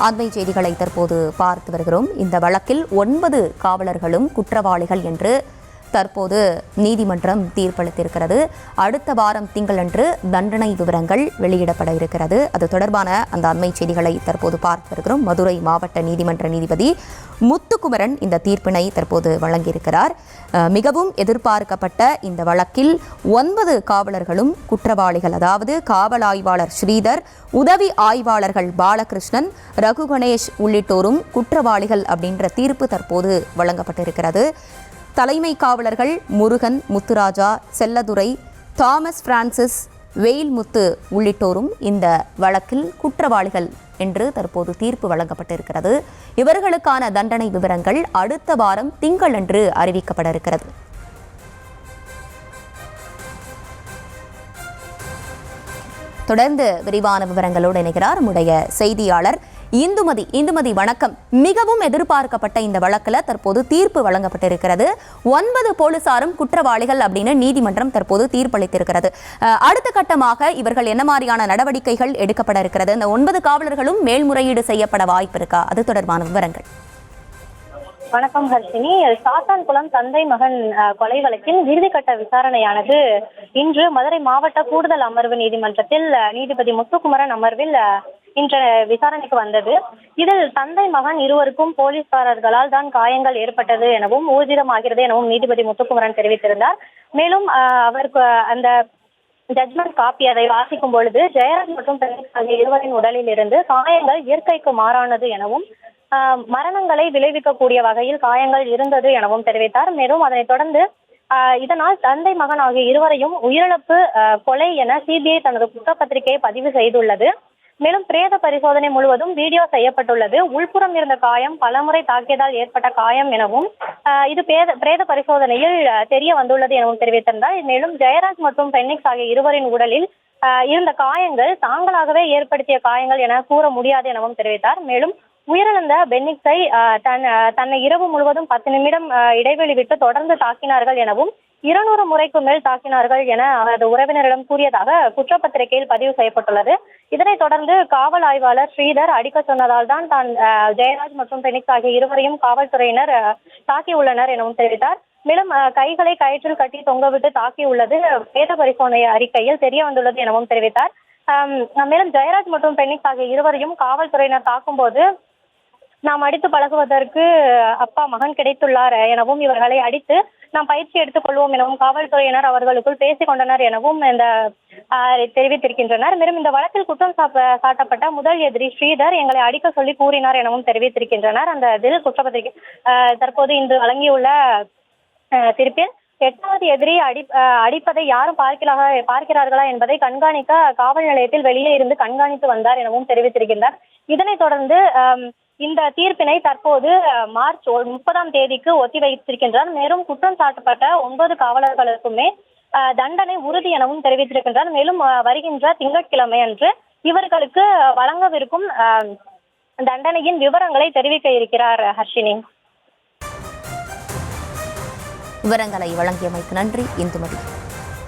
அண்மை செய்திகளை தற்போது பார்த்து வருகிறோம். இந்த வழக்கில் 9 காவலர்களும் குற்றவாளிகள் என்று தற்போது நீதிமன்றம் தீர்ப்பளித்திருக்கிறது. அடுத்த வாரம் திங்களன்று தண்டனை விவரங்கள் வெளியிடப்பட இருக்கிறது. அது தொடர்பான அந்த அண்மை செய்திகளை தற்போது பார்த்து வருகிறோம். மதுரை மாவட்ட நீதிமன்ற நீதிபதி முத்துக்குமரன் இந்த தீர்ப்பினை தற்போது வழங்கியிருக்கிறார். மிகவும் எதிர்பார்க்கப்பட்ட இந்த வழக்கில் 9 காவலர்களும் குற்றவாளிகள், அதாவது காவல் ஆய்வாளர் ஸ்ரீதர், உதவி ஆய்வாளர்கள் பாலகிருஷ்ணன், ரகு கணேஷ் உள்ளிட்டோரும் குற்றவாளிகள் அப்படின்ற தீர்ப்பு தற்போது வழங்கப்பட்டிருக்கிறது. தலைமை காவலர்கள் முருகன், முத்துராஜா, செல்லதுரை, தாமஸ் பிரான்சிஸ், வெயில்முத்து உள்ளிட்டோரும் இந்த வழக்கில் குற்றவாளிகள் என்று தற்போது தீர்ப்பு வழங்கப்பட்டிருக்கிறது. இவர்களுக்கான தண்டனை விவரங்கள் அடுத்த வாரம் திங்களன்று அறிவிக்கப்பட இருக்கிறது. தொடர்ந்து விரிவான விவரங்களோடு இணைகிறார் நம்முடைய செய்தியாளர் இந்துமதி. இந்துமதி, வணக்கம். மிகவும் எதிர்பார்க்கப்பட்ட இந்த வழக்கில் தற்போது தீர்ப்பு வழங்கப்பட்டிருக்கிறது. 9 போலீசாரும் குற்றவாளிகள் அப்படின்னு நீதிமன்றம் தற்போது தீர்ப்பளித்திருக்கிறது. அடுத்த கட்டமாக இவர்கள் என்ன மாதிரியான நடவடிக்கைகள் எடுக்கப்பட இருக்கிறது? இந்த 9 காவலர்களும் மேல்முறையீடு செய்யப்பட வாய்ப்பு இருக்கா? அது தொடர்பான விவரங்கள். வணக்கம் ஹர்ஷினி. சாத்தான்குளம் தந்தை மகன் கொலை வழக்கில் இறுதிக்கட்ட விசாரணையானது இன்று மதுரை மாவட்ட கூடுதல் அமர்வு நீதிமன்றத்தில் நீதிபதி முத்துக்குமரன் அமர்வில் இன்று விசாரணைக்கு வந்தது. இதில் தந்தை மகன் இருவருக்கும் போலீஸ்காரர்களால் தான் காயங்கள் ஏற்பட்டது எனவும் ஊர்ஜிதமாகிறது எனவும் நீதிபதி முத்துக்குமரன் தெரிவித்திருந்தார். மேலும் அவருக்கு அந்த ஜட்மெண்ட் காப்பி அதை வாசிக்கும் பொழுது ஜெயராஜ் மற்றும் பெனிக்ஸ் ஆகிய இருவரின் உடலில் இருந்து காயங்கள் இயற்கைக்கு மாறானது எனவும் மரணங்களை விளைவிக்கக்கூடிய வகையில் காயங்கள் இருந்தது எனவும் தெரிவித்தார். மேலும் அதனைத் தொடர்ந்து இதனால் தந்தை மகன் ஆகிய இருவரையும் உயிரிழப்பு கொலை என சிபிஐ தனது குற்றப்பத்திரிகையை பதிவு செய்துள்ளது. மேலும் பிரேத பரிசோதனை முழுவதும் வீடியோ செய்யப்பட்டுள்ளது. உள்புறம் இருந்த காயம் பலமுறை தாக்கியதால் ஏற்பட்ட காயம் எனவும் இது பிரேத பரிசோதனையில் தெரிய வந்துள்ளது எனவும் தெரிவித்திருந்தார். மேலும் ஜெயராஜ் மற்றும் பெனிக்ஸ் ஆகிய இருவரின் உடலில் இருந்த காயங்கள் தாங்களாகவே ஏற்படுத்திய காயங்கள் என கூற முடியாது எனவும் தெரிவித்தார். மேலும் உயிரிழந்த பென்னிக்ஸை தன்னை இரவு முழுவதும் 10 நிமிடம் இடைவெளி விட்டு தொடர்ந்து தாக்கினார்கள் எனவும் 200 முறைக்கு மேல் தாக்கினார்கள் என அவரது உறவினரிடம் கூறியதாக குற்றப்பத்திரிகையில் பதிவு செய்யப்பட்டுள்ளது. இதனைத் தொடர்ந்து காவல் ஆய்வாளர் ஸ்ரீதர் அடிக்க சொன்னதால் தான் ஜெயராஜ் மற்றும் பெனிக்ஸ் ஆகிய இருவரையும் காவல்துறையினர் தாக்கியுள்ளனர் எனவும் தெரிவித்தார். மேலும் கைகளை கயிற்றில் கட்டி தொங்கவிட்டு தாக்கியுள்ளது பிரேத பரிசோதனை அறிக்கையில் தெரிய வந்துள்ளது எனவும் தெரிவித்தார். மேலும் ஜெயராஜ் மற்றும் பெனிக்ஸ் ஆகிய இருவரையும் காவல்துறையினர் தாக்கும் போது நாம் அடித்து பழகுவதற்கு அப்பா மகன் கிடைத்துள்ளார் எனவும் இவர்களை அடித்து நாம் பயிற்சி எடுத்துக் கொள்வோம் எனவும் காவல்துறையினர் அவர்களுக்குள் பேசிக் கொண்டனர் எனவும் இந்த தெரிவித்திருக்கின்றனர். மேலும் இந்த வழக்கில் குற்றம் சாட்டப்பட்ட முதல் எதிரி ஸ்ரீதர் எங்களை அடிக்க சொல்லி கூறினார் எனவும் தெரிவித்திருக்கின்றனர். அந்த இதில் குற்றப்பத்திரிகை தற்போது இன்று வழங்கியுள்ள தீர்ப்பில் 8வது எதிரி அடிப்பதை யாரும் பார்க்கிறார்களா என்பதை கண்காணிக்க காவல் நிலையத்தில் வெளியே இருந்து கண்காணித்து வந்தார் எனவும் தெரிவித்திருக்கின்றார். இதனைத் தொடர்ந்து இந்த தீர்ப்பினை தற்போது மார்ச் 30ஆம் தேதிக்கு ஒத்திவைத்திருக்கின்றார். மேலும் குற்றம் சாட்டப்பட்ட 9 காவலர்களுக்குமே தண்டனை உறுதி எனவும் தெரிவித்திருக்கின்றார். மேலும் வருகின்ற திங்கட்கிழமை அன்று இவர்களுக்கு வழங்கவிருக்கும் தண்டனையின் விவரங்களை தெரிவிக்க இருக்கிறார். ஹர்ஷினி, விவரங்களை வழங்கியமைக்கு நன்றி இந்துமதி.